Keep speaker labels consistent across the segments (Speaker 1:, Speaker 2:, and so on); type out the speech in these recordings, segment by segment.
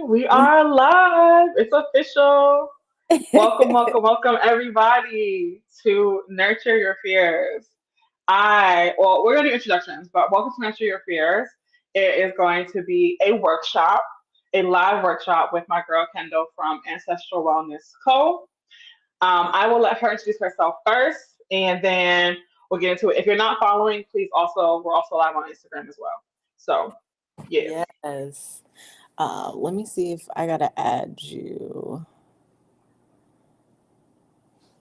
Speaker 1: We are live. It's official. Welcome, everybody to Nurture Your Fears. We're going to do introductions, but welcome to Nurture Your Fears. It is going to be a workshop, a live workshop with my girl Kendall from Ancestral Wellness Co. I will let her introduce herself first, and then we'll get into it. If you're not following, we're also live on Instagram as well. So, yeah.
Speaker 2: Yes. Let me see if I gotta add you.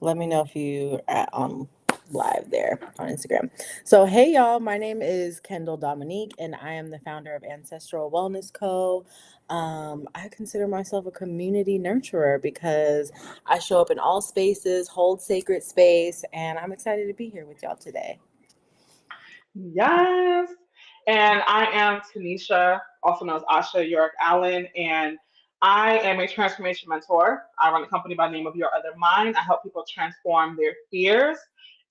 Speaker 2: Let me know if you are on live there on Instagram. So, hey y'all, my name is Kendall Dominique, and I am the founder of Ancestral Wellness Co. I consider myself a community nurturer because I show up in all spaces, hold sacred space, and I'm excited to be here with y'all today.
Speaker 1: Yes. And I am Tanisha, also known as Asha York Allen, and I am a transformation mentor. I run a company by the name of Your Other Mind. I help people transform their fears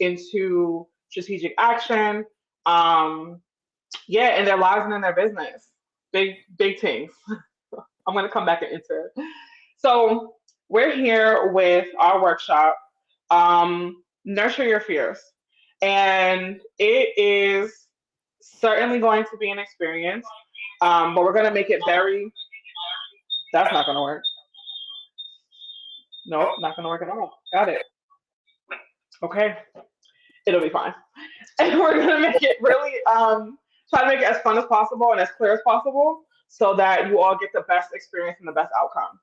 Speaker 1: into strategic action. Um, yeah, in their lives and in their business. Big things. I'm gonna come back into it. So we're here with our workshop, Nurture Your Fears. And it is certainly going to be an experience, but we're going to make it very, that's not going to work. Nope, not going to work at all. Got it. Okay, it'll be fine. And we're going to make it really, try to make it as fun as possible and as clear as possible so that you all get the best experience and the best outcome.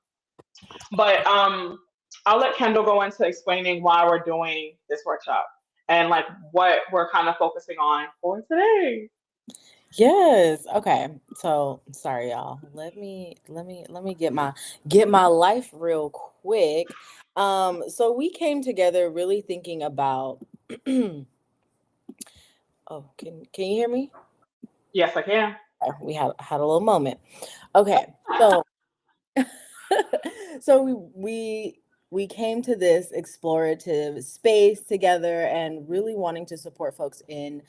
Speaker 1: But I'll let Kendall go into explaining why we're doing this workshop and like what we're kind of focusing on for today.
Speaker 2: Yes. Okay. So sorry, y'all. Let me get my life real quick. So we came together really thinking about oh, can you hear me?
Speaker 1: Yes, I can.
Speaker 2: We had a little moment. Okay. So so we came to this explorative space together and really wanting to support folks in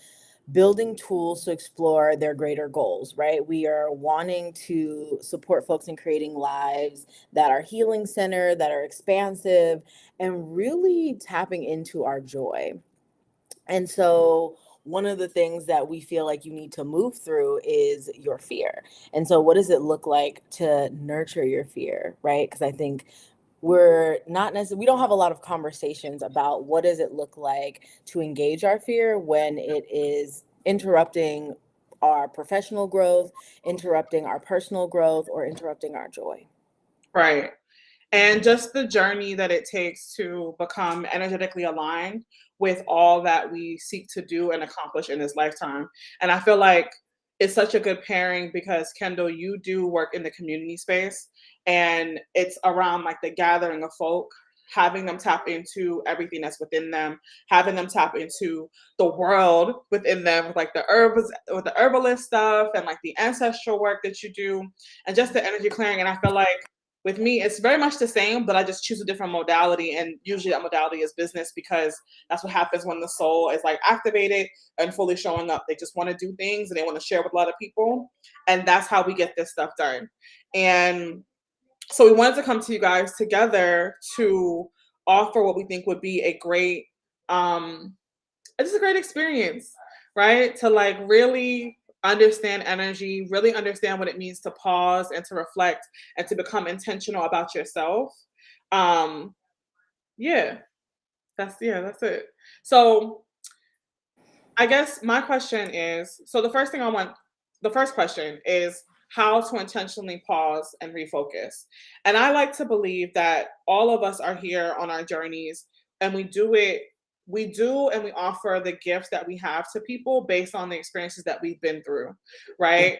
Speaker 2: building tools to explore their greater goals, right? We are wanting to support folks in creating lives that are healing centered, that are expansive, and really tapping into our joy. And so one of the things that we feel like you need to move through is your fear. And so what does it look like to nurture your fear, right? Because I think we're not necessarily, we don't have a lot of conversations about what does it look like to engage our fear when it is interrupting our professional growth, interrupting our personal growth, or interrupting our joy.
Speaker 1: Right. And just the journey that it takes to become energetically aligned with all that we seek to do and accomplish in this lifetime. And I feel like it's such a good pairing because Kendall, you do work in the community space and it's around like the gathering of folk, having them tap into everything that's within them, having them tap into the world within them with like the herbs, with the herbalist stuff and like the ancestral work that you do and just the energy clearing. And I feel like with me, it's very much the same, but I just choose a different modality. And usually that modality is business because that's what happens when the soul is like activated and fully showing up. They just want to do things and they want to share with a lot of people. And that's how we get this stuff done. And so we wanted to come to you guys together to offer what we think would be a great, just a great experience, right? To like really understand energy, really understand what it means to pause and to reflect and to become intentional about yourself. Um, yeah, that's it. So I guess my question is, so the first question is how to intentionally pause and refocus. And I like to believe that all of us are here on our journeys and we do and we offer the gifts that we have to people based on the experiences that we've been through, right?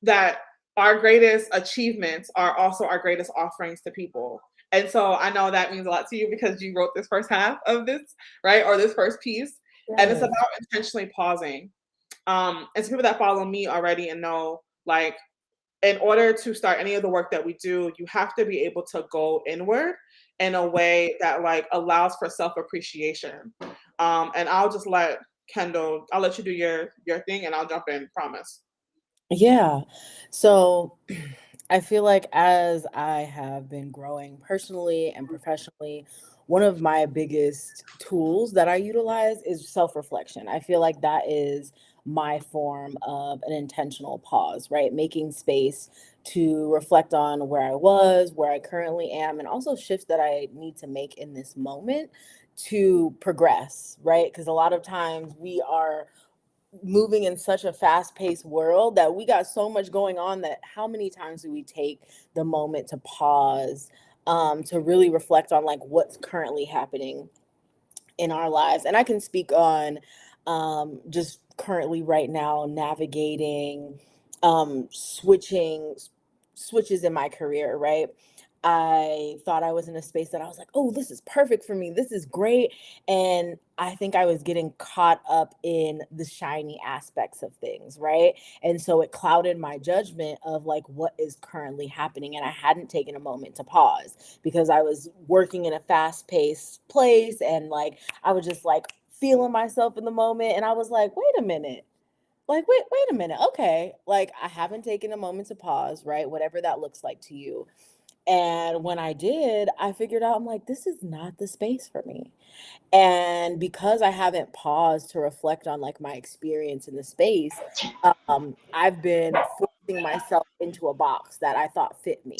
Speaker 1: That our greatest achievements are also our greatest offerings to people. And so I know that means a lot to you because you wrote this first half of this, right? Or this first piece. And it's about
Speaker 2: Yes.
Speaker 1: intentionally pausing. And to people that follow me already and know, like, in order to start any of the work that we do, you have to be able to go inward in a way that like allows for self-appreciation. And I'll just let Kendall, I'll let you do your thing and I'll jump in, promise.
Speaker 2: Yeah. So I feel like as I have been growing personally and professionally, one of my biggest tools that I utilize is self reflection. I feel like that is my form of an intentional pause, right? Making space to reflect on where I was, where I currently am, and also shifts that I need to make in this moment to progress, right? Because a lot of times we are moving in such a fast-paced world that we got so much going on that how many times do we take the moment to pause, to really reflect on like what's currently happening in our lives. And I can speak on just currently right now navigating switches in my career, right? I thought I was in a space that I was like, oh, this is perfect for me. This is great. And I think I was getting caught up in the shiny aspects of things, right? And so it clouded my judgment of like what is currently happening. And I hadn't taken a moment to pause because I was working in a fast paced place and like I was just like feeling myself in the moment. And I was like, wait a minute. Like, wait a minute. Okay. Like, I haven't taken a moment to pause, right? Whatever that looks like to you. And when I did, I figured out, I'm like, this is not the space for me. And because I haven't paused to reflect on like my experience in the space, I've been forcing myself into a box that I thought fit me.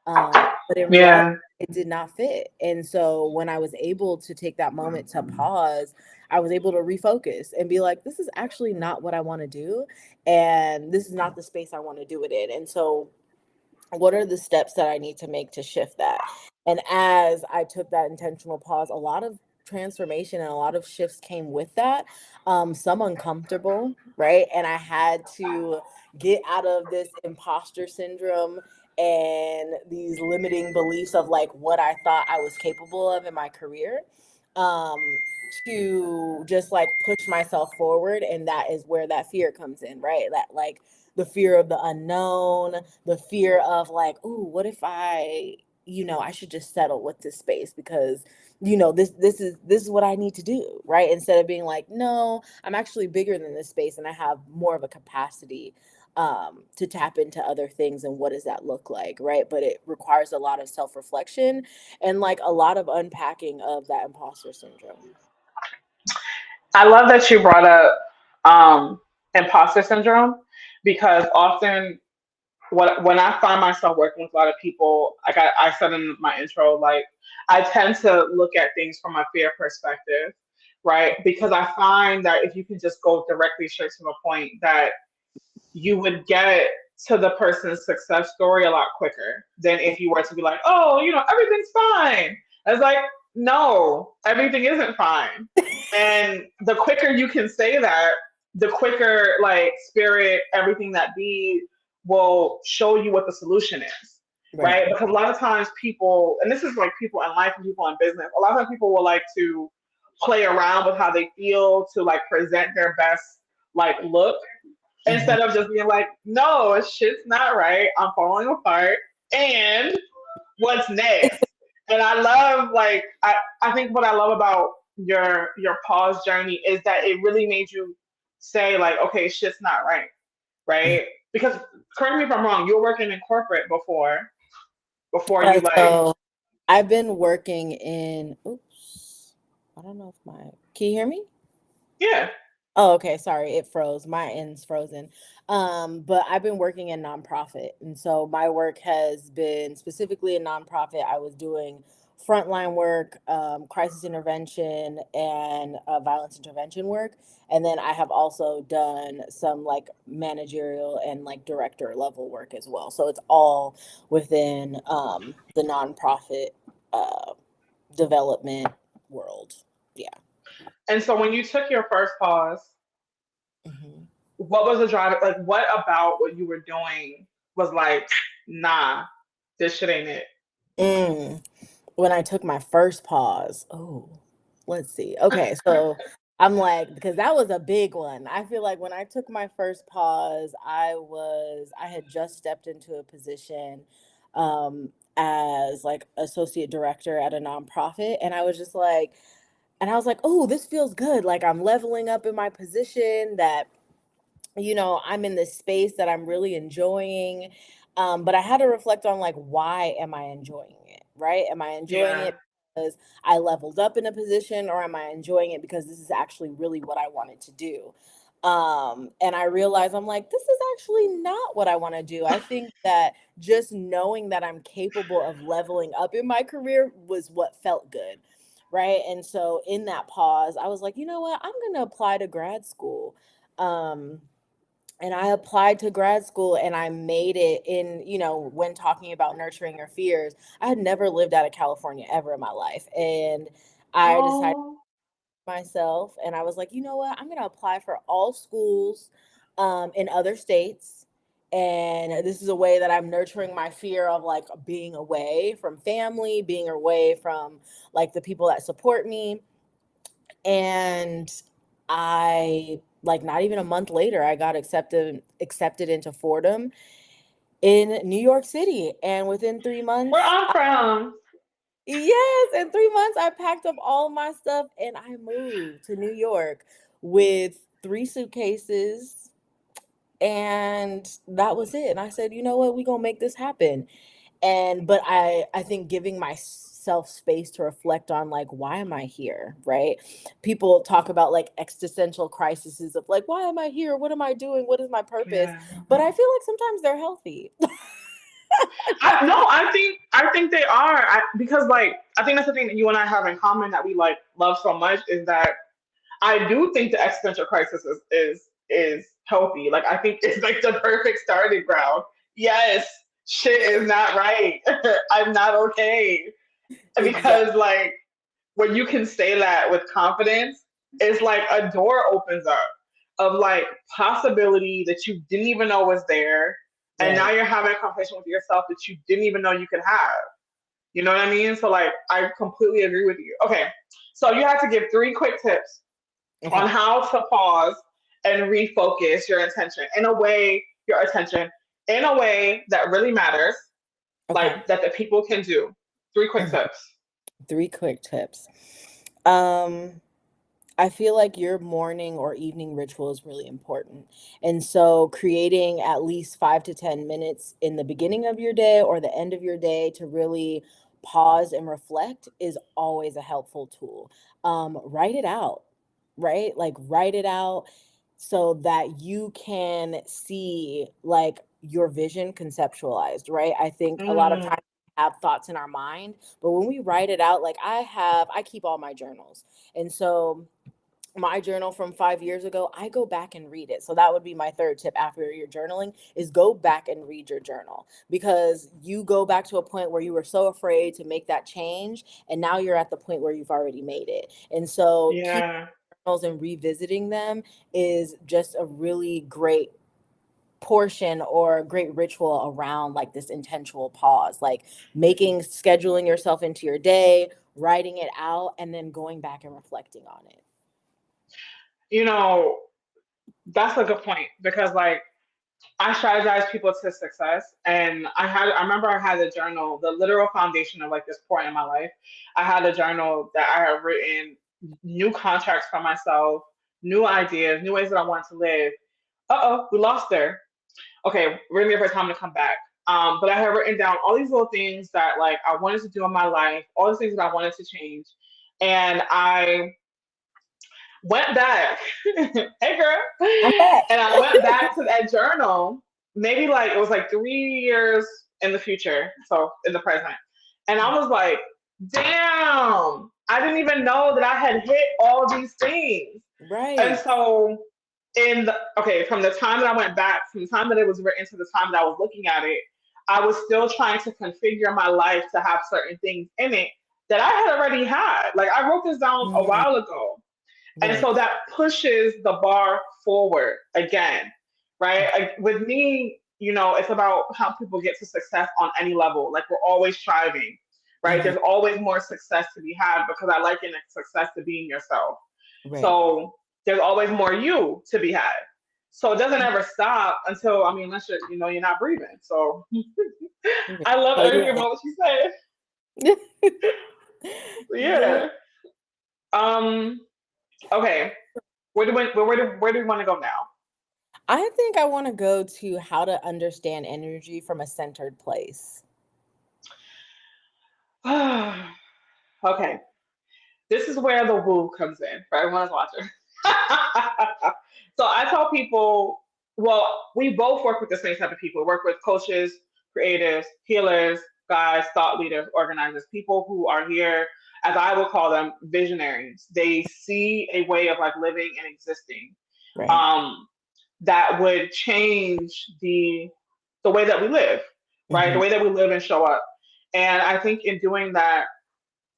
Speaker 2: But in reality,
Speaker 1: Yeah.
Speaker 2: it did not fit. And so when I was able to take that moment to pause, I was able to refocus and be like, this is actually not what I want to do. And this is not the space I want to do it in. And so what are the steps that I need to make to shift that? And as I took that intentional pause, a lot of transformation and a lot of shifts came with that. Some uncomfortable, right? And I had to get out of this imposter syndrome and these limiting beliefs of like what I thought I was capable of in my career. Um, to just like push myself forward. And that is where that fear comes in, right? That like the fear of the unknown, the fear of like, oh, what if I should just settle with this space because this is what I need to do, right? Instead of being like, no, I'm actually bigger than this space and I have more of a capacity to tap into other things. And what does that look like, right? But it requires a lot of self-reflection and like a lot of unpacking of that imposter syndrome.
Speaker 1: I love that you brought up um, imposter syndrome because often when I find myself working with a lot of people, like I said in my intro, like I tend to look at things from a fear perspective, right? Because I find that if you can just go directly straight to the point, that you would get to the person's success story a lot quicker than if you were to be like, oh, everything's fine. It's like, no, everything isn't fine. And the quicker you can say that, the quicker like spirit, everything that be will show you what the solution is.
Speaker 2: Right.
Speaker 1: Right. Because a lot of times people, and this is like people in life and people in business, a lot of times people will like to play around with how they feel to like present their best like look
Speaker 2: Mhm.
Speaker 1: instead of just being like, no, shit's not right. I'm falling apart. And what's next? And I love like I think what I love about your pause journey is that it really made you say like, okay, shit's not right. Right? Because correct me if I'm wrong, you were working in corporate before you like
Speaker 2: So I've been working in, oops, I don't know if my, can you hear me?
Speaker 1: yeah.
Speaker 2: Oh, okay. Sorry, it froze. My end's frozen. But I've been working in nonprofit. And so my work has been specifically in nonprofit. I was doing frontline work, crisis intervention, and violence intervention work. And then I have also done some like managerial and like director level work as well. So it's all within the nonprofit uh, development world. Yeah.
Speaker 1: And so when you took your first pause,
Speaker 2: Mhm.
Speaker 1: what was the driver? Like what about what you were doing was like, nah, this shit ain't it.
Speaker 2: Mm. When I took my first pause. Oh, let's see. Okay, so I'm like, because that was a big one. I feel like when I took my first pause, I had just stepped into a position as like associate director at a nonprofit, and I was just like, and I was like, oh, this feels good. Like I'm leveling up in my position that I'm in this space that I'm really enjoying. But I had to reflect on like, why am I enjoying it? Right? Am I enjoying
Speaker 1: Yeah.
Speaker 2: it because I leveled up in a position, or am I enjoying it because this is actually really what I wanted to do? And I realized I'm like, this is actually not what I want to do. I think that just knowing that I'm capable of leveling up in my career was what felt good. Right. And so in that pause, I was like, you know what? I'm going to apply to grad school. Um, and I applied to grad school and I made it in, when talking about nurturing your fears, I had never lived out of California ever in my life. And I decided
Speaker 1: Oh,
Speaker 2: myself and I was like, you know what? I'm going to apply for all schools in other states. And this is a way that I'm nurturing my fear of like being away from family, being away from like the people that support me. And I like not even a month later, I got accepted into Fordham in New York City. And within 3 months,
Speaker 1: where I'm from.
Speaker 2: yes, in 3 months, I packed up all my stuff and I moved to New York with 3 suitcases. And that was it. And I said, you know what, we gonna make this happen. And but I think giving myself space to reflect on like, why am I here, right? People talk about like existential crises of like, why am I here, what am I doing, what is my purpose?
Speaker 1: Yeah.
Speaker 2: But I feel like sometimes they're healthy.
Speaker 1: I no, I think they are. Because like I think that's the thing that you and I have in common that we like love so much is that I do think the existential crisis is healthy. Like I think it's like the perfect starting ground. Yes, shit is not right. I'm not okay.
Speaker 2: Exactly.
Speaker 1: Because like when you can say that with confidence, it's like a door opens up of like possibility that you didn't even know was there. And now
Speaker 2: Right.
Speaker 1: you're having a conversation with yourself that you didn't even know you could have. You know what I mean? So like I completely agree with you. Okay. So you have to give 3 quick tips on
Speaker 2: Okay.
Speaker 1: how to pause and refocus your attention in a way that really matters,
Speaker 2: Okay.
Speaker 1: like that the people can do. 3 quick tips.
Speaker 2: 3 quick tips. Um, I feel like your morning or evening ritual is really important. And so creating at least 5 to 10 minutes in the beginning of your day or the end of your day to really pause and reflect is always a helpful tool. Write it out, right? Like write it out so that you can see like your vision conceptualized, right? I think a lot of
Speaker 1: Mm,
Speaker 2: times we have thoughts in our mind, but when we write it out, like I keep all my journals. And so my journal from 5 years ago, I go back and read it. So that would be my third tip after your journaling is go back and read your journal, because you go back to a point where you were so afraid to make that change. And now you're at the point where you've already made it. And so keep
Speaker 1: yeah.
Speaker 2: journals and revisiting them is just a really great portion or a great ritual around like this intentional pause, like scheduling yourself into your day, writing it out, and then going back and reflecting on it.
Speaker 1: You know, that's a good point because like I strategize people to success, and I remember I had a journal, the literal foundation of like this point in my life. I had a journal that I had written new contracts for myself, new ideas, new ways that I wanted to live. Uh-oh, we lost her. Okay, we're gonna give her time to come back. But I had written down all these little things that like I wanted to do in my life, all these things that I wanted to change. And I went back, hey girl,
Speaker 2: I'm back.
Speaker 1: and I went back to that journal, maybe like it was like 3 years in the future, so in the present. And I was like, damn, I didn't even know that I had hit all these things. And
Speaker 2: Right.
Speaker 1: so from the time that I went back, from the time that it was written to the time that I was looking at it, I was still trying to configure my life to have certain things in it that I had already had. Like I wrote this down a
Speaker 2: Mm,
Speaker 1: while ago. And
Speaker 2: right.
Speaker 1: so that pushes the bar forward again, right? Like with me, it's about how people get to success on any level. Like we're always striving, right?
Speaker 2: Hmm.
Speaker 1: There's always more success to be had because I liken success to being yourself.
Speaker 2: Right.
Speaker 1: So there's always more you to be had. So it doesn't ever stop until, I mean, unless you're not breathing. So
Speaker 2: Right.
Speaker 1: I love
Speaker 2: Oh
Speaker 1: everything
Speaker 2: yeah.
Speaker 1: about what you said.
Speaker 2: Yeah.
Speaker 1: Yeah. Um. Okay. Where do we want to go now?
Speaker 2: I think I want to go to how to understand energy from a centered place.
Speaker 1: Okay, this is where the woo comes in for everyone who's watching. So I tell people, well, we both work with the same type of people. We work with coaches, creatives, healers, guys, thought leaders, organizers, people who are here, as I would call them, visionaries. They see a way of like living and existing,
Speaker 2: Right.
Speaker 1: um, that would change the way that we live, right? The
Speaker 2: Hmm.
Speaker 1: way that we live and show up. And I think in doing that,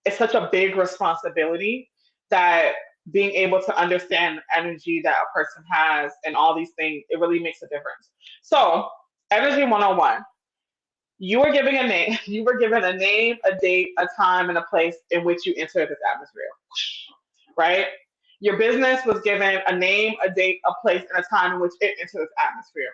Speaker 1: it's such a big responsibility that being able to understand the energy that a person has and all these things, it really makes a difference. So, energy 101. You were given a name, you were given a name, a date, a time, and a place in which you enter this atmosphere. Right? Your business was given a name, a date, a place, and a time in which it enters this atmosphere.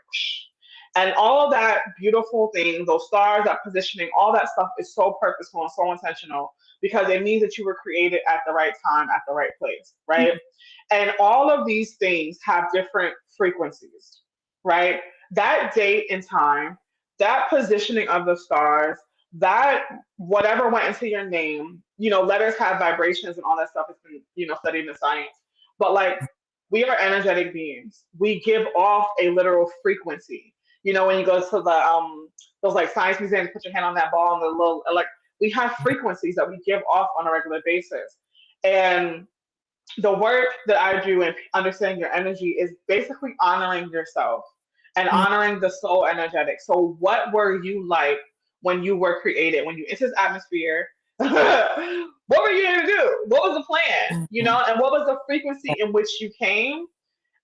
Speaker 1: And all of that beautiful thing, those stars, that positioning, all that stuff is so purposeful and so intentional because it means that you were created at the right time, at the right place, right? And all of these things have different frequencies, right? That date and time, that positioning of the stars, that whatever went into your name, letters have vibrations and all that stuff has been, studied in science. But like, we are energetic beings. We give off a literal frequency. When you go to the those like science museums, put your hand on that ball and the little like we have frequencies that we give off on a regular basis. And the work that I do in understanding your energy is basically honoring yourself and honoring the soul energetic. So, what were you like when you were created? When you entered this atmosphere, what were you going to do? What was the plan? And what was the frequency in which you came?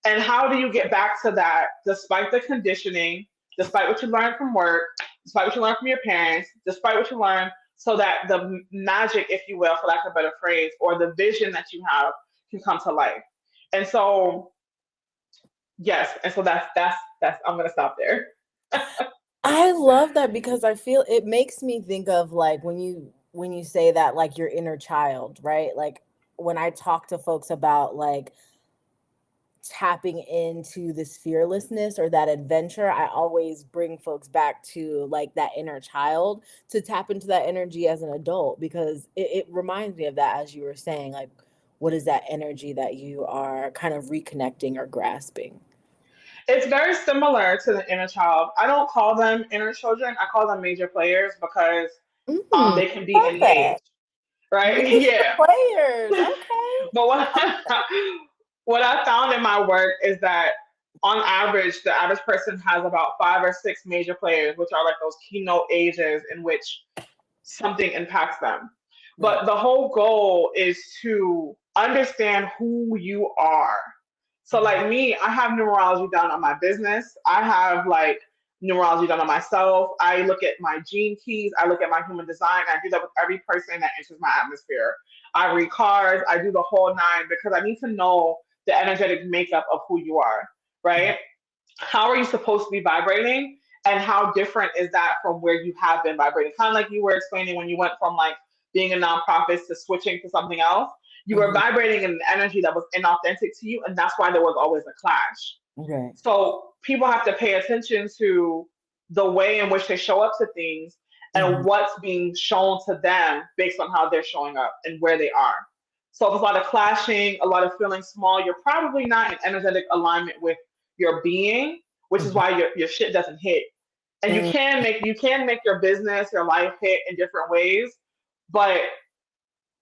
Speaker 1: And how do you get back to that despite the conditioning, despite what you learned from work, despite what you learned from your parents, despite what you learned, so that the magic, if you will, for lack of a better phrase, or the vision that you have can come to life. And so, yes, and so that's I'm gonna stop there.
Speaker 2: I love that because I feel it makes me think of like when you say that like your inner child, right? Like when I talk to folks about like tapping into this fearlessness or that adventure, I always bring folks back to like that inner child to tap into that energy as an adult because it reminds me of that as you were saying, like what is that energy that you are kind of reconnecting or grasping?
Speaker 1: It's very similar to the inner child. I don't call them inner children. I call them major players because
Speaker 2: Mm,
Speaker 1: they can be
Speaker 2: love
Speaker 1: any
Speaker 2: that.
Speaker 1: age, right?
Speaker 2: Major
Speaker 1: Yeah.
Speaker 2: players. Okay.
Speaker 1: But what I found in my work is that on average, the average person has about 5 or 6 major players, which are like those keynote ages in which something impacts them.
Speaker 2: Right.
Speaker 1: But the whole goal is to understand who you are. So,
Speaker 2: Mhm.
Speaker 1: like me, I have numerology done on my business. I have like numerology done on myself. I look at my gene keys. I look at my human design. I do that with every person that enters my atmosphere. I read cards. I do the whole nine because I need to know the energetic makeup of who you are, right? How are you supposed to be vibrating and how different is that from where you have been vibrating, kind of like you were explaining when you went from like being a nonprofit to switching to something else. You were
Speaker 2: Mhm.
Speaker 1: vibrating in an energy that was inauthentic to you, and that's why there was always a clash.
Speaker 2: Right.
Speaker 1: So people have to pay attention to the way in which they show up to things and
Speaker 2: Mhm.
Speaker 1: what's being shown to them based on how they're showing up and where they are. So if there's a lot of clashing, a lot of feeling small, you're probably not in energetic alignment with your being, which is
Speaker 2: Mhm.
Speaker 1: why your shit doesn't hit. And you
Speaker 2: Mm,
Speaker 1: can make you can make your business, your life hit in different ways, but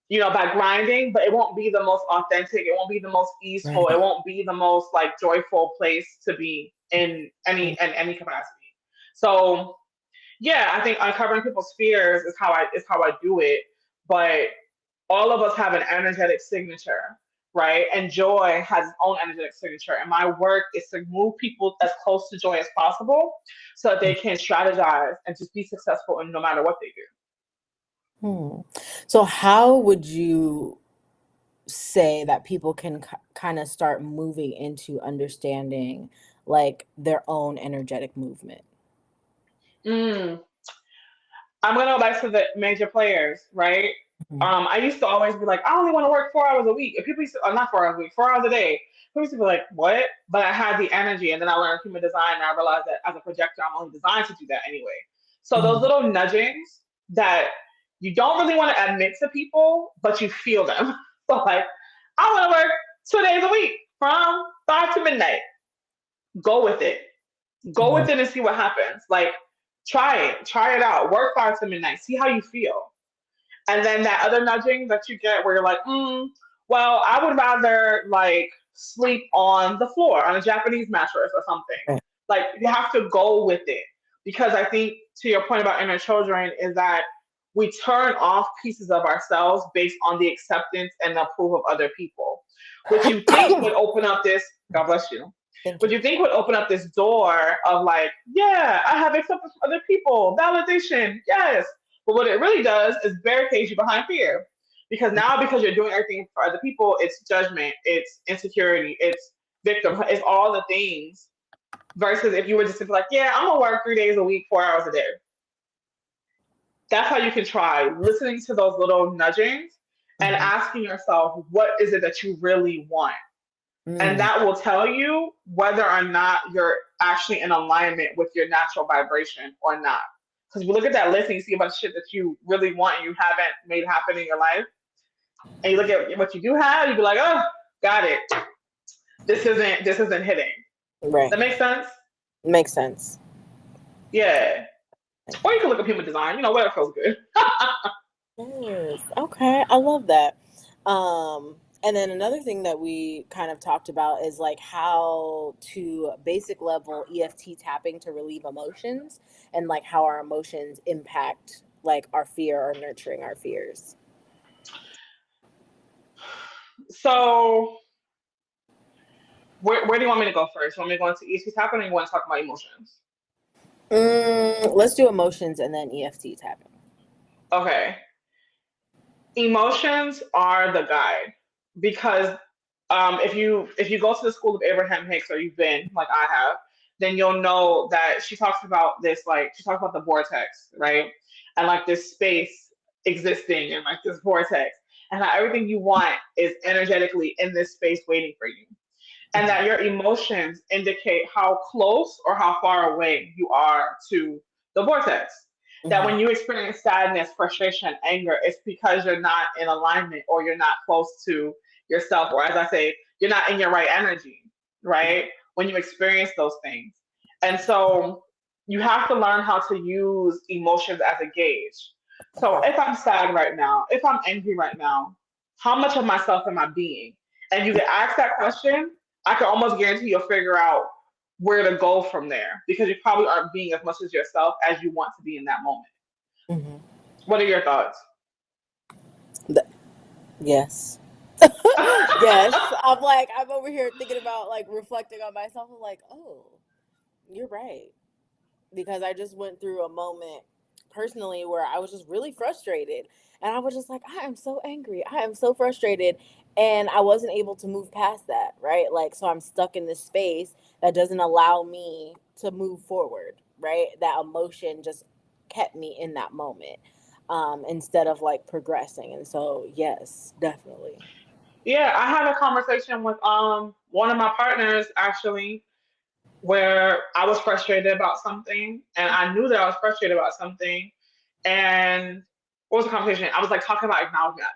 Speaker 1: by grinding, but it won't be the most authentic, it won't be the most easeful, it
Speaker 2: right.
Speaker 1: won't be the most like joyful place to be in any capacity. So yeah, I think uncovering people's fears is how I do it. But all of us have an energetic signature, right? And joy has its own energetic signature. And my work is to move people as close to joy as possible so that they can strategize and just be successful in no matter what they do.
Speaker 2: Hmm. So how would you say that people can kind of start moving into understanding like their own energetic movement?
Speaker 1: Mm. I'm gonna go back to the major players, right?
Speaker 2: Mhm.
Speaker 1: I used to always be like, I only want to work 4 hours a week. And people used to, not 4 hours a week, 4 hours a day. People used to be like, what? But I had the energy. And then I learned human design and I realized that as a projector, I'm only designed to do that anyway. So those
Speaker 2: Mhm.
Speaker 1: little nudgings that you don't really want to admit to people, but you feel them. So like, I want to work 2 days a week from 5 to midnight. Go with it. Go
Speaker 2: Mhm.
Speaker 1: with it and see what happens. Like, try it out. Work 5 to midnight. See how you feel. And then that other nudging that you get where you're like, well, I would rather like sleep on the floor on a Japanese mattress or something.
Speaker 2: Right.
Speaker 1: Like you have to go with it. Because I think to your point about inner children is that we turn off pieces of ourselves based on the acceptance and the approval of other people, which you think would open up this, God bless you,
Speaker 2: Thank
Speaker 1: which
Speaker 2: you.
Speaker 1: you think would open up this door of like, yeah, I have acceptance from other people, validation, yes. But what it really does is barricade you behind fear. Because now, because you're doing everything for other people, it's judgment, it's insecurity, it's victim, it's all the things. Versus if you were just like, yeah, I'm gonna work 3 days a week, 4 hours a day. That's how you can try listening to those little nudgings and
Speaker 2: Mhm.
Speaker 1: asking yourself, what is it that you really want? And
Speaker 2: Mm.
Speaker 1: that will tell you whether or not you're actually in alignment with your natural vibration or not. Because if you look at that list and you see a bunch of shit that you really want and you haven't made happen in your life, and you look at what you do have, you'd be like, oh, got it. This isn't hitting.
Speaker 2: Right.
Speaker 1: That makes sense?
Speaker 2: Makes sense.
Speaker 1: Yeah. Or you can look up human design, whatever feels good.
Speaker 2: Yes. Okay. I love that. And then another thing that we kind of talked about is like how to basic level EFT tapping to relieve emotions and like how our emotions impact like our fear or nurturing our fears.
Speaker 1: So where do you want me to go first? You want me to go into ESP tapping or you want to talk about emotions?
Speaker 2: Let's do emotions and then EFT tapping.
Speaker 1: Okay. Emotions are the guide because if you go to the school of Abraham Hicks or you've been like I have, then you'll know that she talks about this like she talks about the vortex, right? And like this space existing and like this vortex and how everything you want is energetically in this space waiting for you. And
Speaker 2: Mhm.
Speaker 1: that your emotions indicate how close or how far away you are to the vortex. That
Speaker 2: Mhm.
Speaker 1: when you experience sadness, frustration, anger, it's because you're not in alignment or you're not close to yourself, or as I say, you're not in your right energy, right? When you experience those things. And so you have to learn how to use emotions as a gauge. So
Speaker 2: Okay.
Speaker 1: if I'm sad right now, if I'm angry right now, how much of myself am I being? And you can ask that question, I can almost guarantee you'll figure out where to go from there because you probably aren't being as much as yourself as you want to be in that moment.
Speaker 2: Mhm.
Speaker 1: What are your thoughts?
Speaker 2: Th- yes. Yes. I'm over here thinking about like reflecting on myself. I'm like, oh, you're right. Because I just went through a moment personally where I was just really frustrated. And I was just like, I am so angry. I am so frustrated. And I wasn't able to move past that, right? Like, so I'm stuck in this space that doesn't allow me to move forward, right? That emotion just kept me in that moment instead of like progressing. And so, yes, definitely.
Speaker 1: Yeah, I had a conversation with one of my partners actually where I was frustrated about something and I knew that I was frustrated about something and what was the conversation? I was like talking about acknowledgement.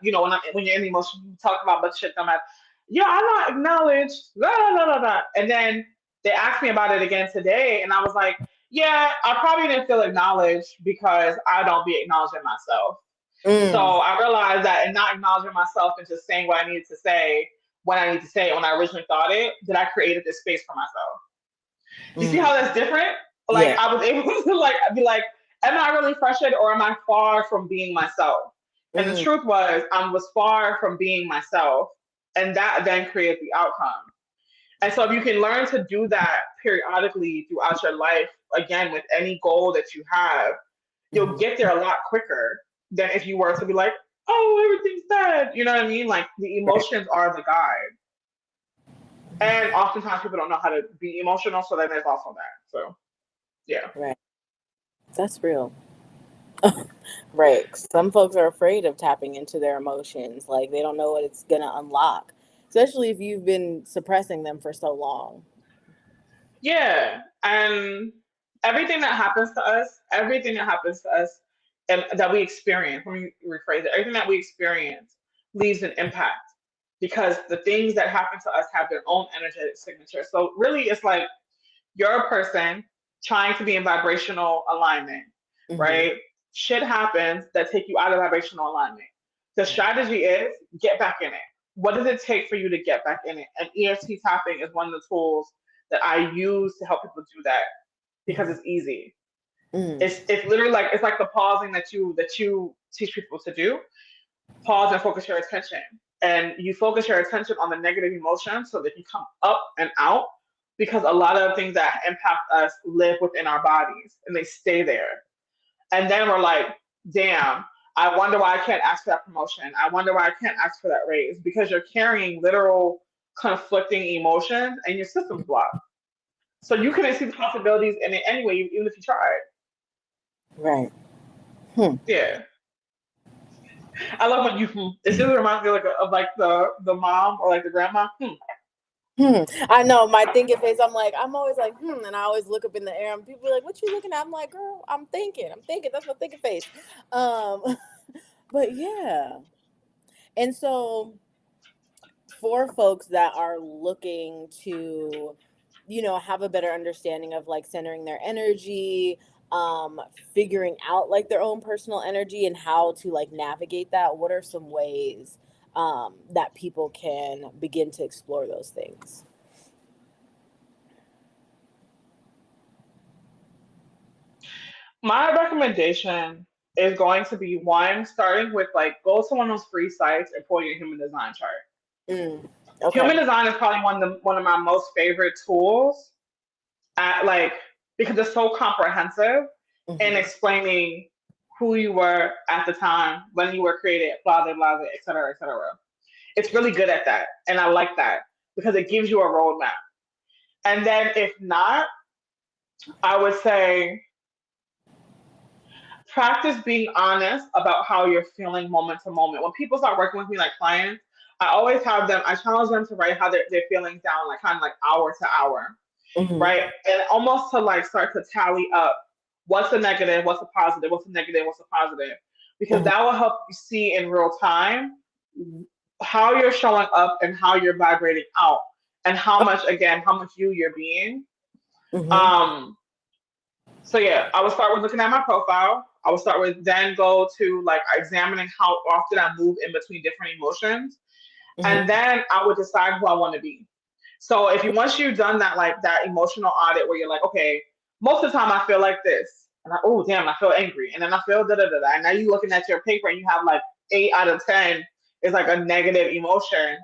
Speaker 1: When you're in the emotion, you talk about but shit. I'm like, yeah, I'm not acknowledged. Blah, blah, blah, blah. And then they asked me about it again today, and I was like, yeah, I probably didn't feel acknowledged because I don't be acknowledging myself. So
Speaker 2: Mm,
Speaker 1: I realized that in not acknowledging myself and just saying what I needed to say when I need to say it when I originally thought it, that I created this space for myself. You see how
Speaker 2: mm,
Speaker 1: that's different? Like
Speaker 2: yeah.
Speaker 1: I was able to like be like, am I really frustrated or am I far from being myself? And the
Speaker 2: Mm,
Speaker 1: truth was far from being myself, and that then created the outcome. And so if you can learn to do that periodically throughout your life, again with any goal that you have, you'll
Speaker 2: mhm.
Speaker 1: get there a lot quicker than if you were to be like, oh, everything's bad. You know what I mean? Like the
Speaker 2: Right.
Speaker 1: emotions are the guide. And oftentimes people don't know how to be emotional, so then there's also that. So yeah.
Speaker 2: Right. That's real. Right. Some folks are afraid of tapping into their emotions. Like they don't know what it's going to unlock, especially if you've been suppressing them for so long.
Speaker 1: Yeah, and everything that happens to us, and that we experience, let me rephrase it, everything that we experience leaves an impact because the things that happen to us have their own energetic signature. So really, it's like you're a person trying to be in vibrational alignment,
Speaker 2: Hmm.
Speaker 1: right? Shit happens that take you out of vibrational alignment. The strategy is get back in it. What does it take for you to get back in it? And EFT tapping is one of the tools that I use to help people do that because
Speaker 2: Hmm.
Speaker 1: it's easy.
Speaker 2: Hmm.
Speaker 1: It's literally like it's like the pausing that you teach people to do. Pause and focus your attention. And you focus your attention on the negative emotions so that you come up and out because a lot of things that impact us live within our bodies and they stay there. And then we're like, damn, I wonder why I can't ask for that promotion. I wonder why I can't ask for that raise because you're carrying literal conflicting emotions and your system's blocked. So you couldn't see the possibilities in it anyway, even if you tried.
Speaker 2: Right. Hmm.
Speaker 1: Yeah. I love when you, it just reminds me like of like the mom or like the grandma.
Speaker 2: Hmm. I know my thinking face. I'm like, I'm always like, and I always look up in the air, and people are like, "What you looking at?" I'm like, "Girl, I'm thinking. I'm thinking." That's my thinking face. Um, but yeah, and so for folks that are looking to, have a better understanding of like centering their energy, figuring out like their own personal energy and how to like navigate that, what are some ways that people can begin to explore those things?
Speaker 1: My recommendation is going to be one, starting with like go to one of those free sites and pull your human design chart.
Speaker 2: Mm, okay.
Speaker 1: Human design is probably one of my most favorite tools at like because it's so comprehensive in
Speaker 2: Hmm.
Speaker 1: explaining who you were at the time when you were created, blah blah blah, et cetera, et cetera. It's really good at that, and I like that because it gives you a roadmap. And then if not, I would say practice being honest about how you're feeling moment to moment. When people start working with me like clients, I always have them, I challenge them to write how their feelings down, like kind of like hour to hour,
Speaker 2: Hmm.
Speaker 1: right? And almost to like start to tally up what's the negative, what's the positive, what's the negative, what's the positive, because
Speaker 2: Hmm.
Speaker 1: that will help you see in real time how you're showing up and how you're vibrating out and how much you're being.
Speaker 2: Hmm.
Speaker 1: Um, so yeah, I would start with looking at my profile. I would start with then go to like examining how often I move in between different emotions. And
Speaker 2: Hmm.
Speaker 1: then I would decide who I want to be. So if you once you've done that like that emotional audit where you're like, okay, most of the time I feel like this. And oh damn, I feel angry. And then I feel da da da da. And now you're looking at your paper and you have like 8 out of 10 is like a negative emotion.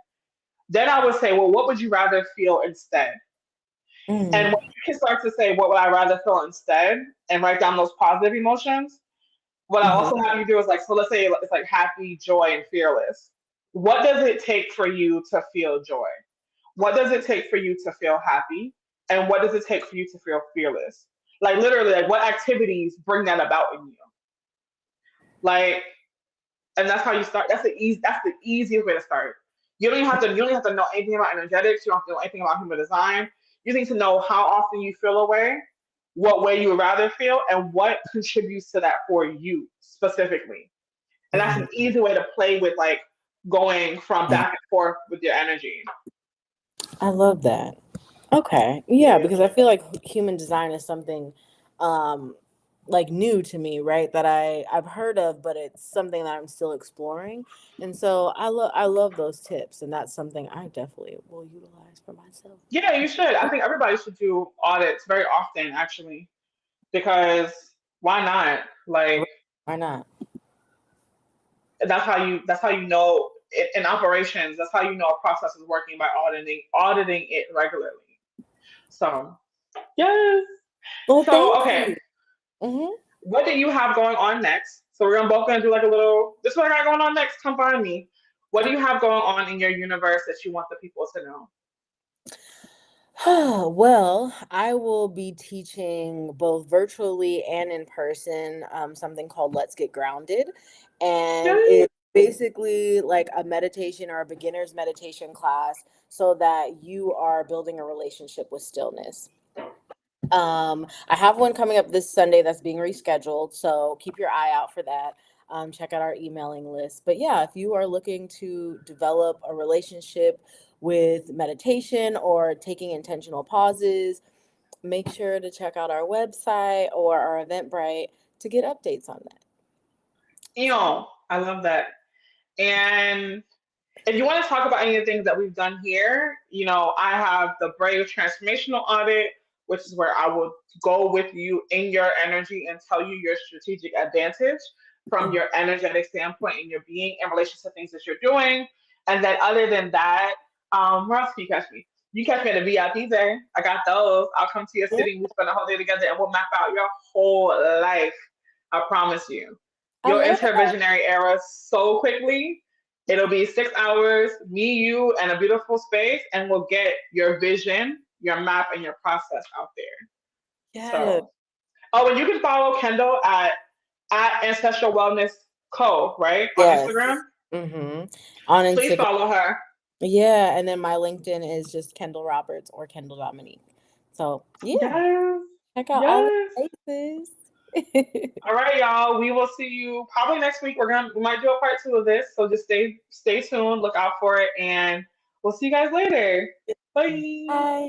Speaker 1: Then I would say, well, what would you rather feel instead? And when
Speaker 2: Hmm.
Speaker 1: you can start to say, what would I rather feel instead? And write down those positive emotions. What I
Speaker 2: Hmm.
Speaker 1: also have you do is like, so let's say it's like happy, joy, and fearless. What does it take for you to feel joy? What does it take for you to feel happy? And what does it take for you to feel fearless? Like literally, like what activities bring that about in you? Like, and that's how you start. That's the easiest way to start. You don't have to know anything about energetics. You don't have to know anything about human design. You need to know how often you feel a way, what way you would rather feel, and what contributes to that for you specifically. And that's
Speaker 2: Hmm.
Speaker 1: an easy way to play with like going from back and forth with your energy.
Speaker 2: I love that. Okay. Yeah,
Speaker 1: Yeah.
Speaker 2: because I feel like human design is something um like new to me, right? That I've heard of, but it's something that I'm still exploring. And so I love those tips, and that's something I definitely will utilize for myself.
Speaker 1: Yeah, you should. I think everybody should do audits very often, actually, because why not? Like
Speaker 2: Why not?
Speaker 1: that's how you know in operations. That's how you know a process is working by auditing it regularly. So yes.
Speaker 2: Well,
Speaker 1: So
Speaker 2: thank
Speaker 1: okay,
Speaker 2: you. Hmm.
Speaker 1: what do you have going on next? So we're gonna both gonna do like a little. This is what I got going on next. Come find me. What do you have going on in your universe that you want the people to know?
Speaker 2: Well, I will be teaching both virtually and in person something called Let's Get Grounded. And
Speaker 1: Yay.
Speaker 2: it's basically like a meditation or a beginner's meditation class so that you are building a relationship with stillness. I have one coming up this Sunday that's being rescheduled, so keep your eye out for that. Check out our emailing list. But yeah, if you are looking to develop a relationship with meditation or taking intentional pauses, make sure to check out our website or our Eventbrite to get updates on that.
Speaker 1: I love that. And if you want to talk about any of the things that we've done here, I have the Brave Transformational Audit, which is where I will go with you in your energy and tell you your strategic advantage from
Speaker 2: Mhm.
Speaker 1: your energetic standpoint in your being in relation to things that you're doing. And then other than that, where else can you catch me? You catch me at a VIP day. I got those. I'll come to your city. We spend a whole day together and we'll map out your whole life. I promise you.
Speaker 2: I
Speaker 1: You'll
Speaker 2: love
Speaker 1: enter
Speaker 2: that.
Speaker 1: visionary era so quickly. It'll be 6 hours, me, you, and a beautiful space, and we'll get your vision, your map, and your process out there.
Speaker 2: Yes.
Speaker 1: So, oh, and you can follow Kendall at Ancestral Wellness Co. Right on
Speaker 2: Yes.
Speaker 1: Instagram.
Speaker 2: Mm-hmm. On
Speaker 1: Please
Speaker 2: Instagram.
Speaker 1: follow her.
Speaker 2: Yeah, and then my LinkedIn is just Kendall Roberts or Kendall Dominique. So yeah,
Speaker 1: Yes,
Speaker 2: check out all
Speaker 1: yes.
Speaker 2: the places.
Speaker 1: All right, y'all. We will see you probably next week. We might do a part two of this, so just stay tuned, look out for it, and we'll see you guys later. Bye.
Speaker 2: Bye.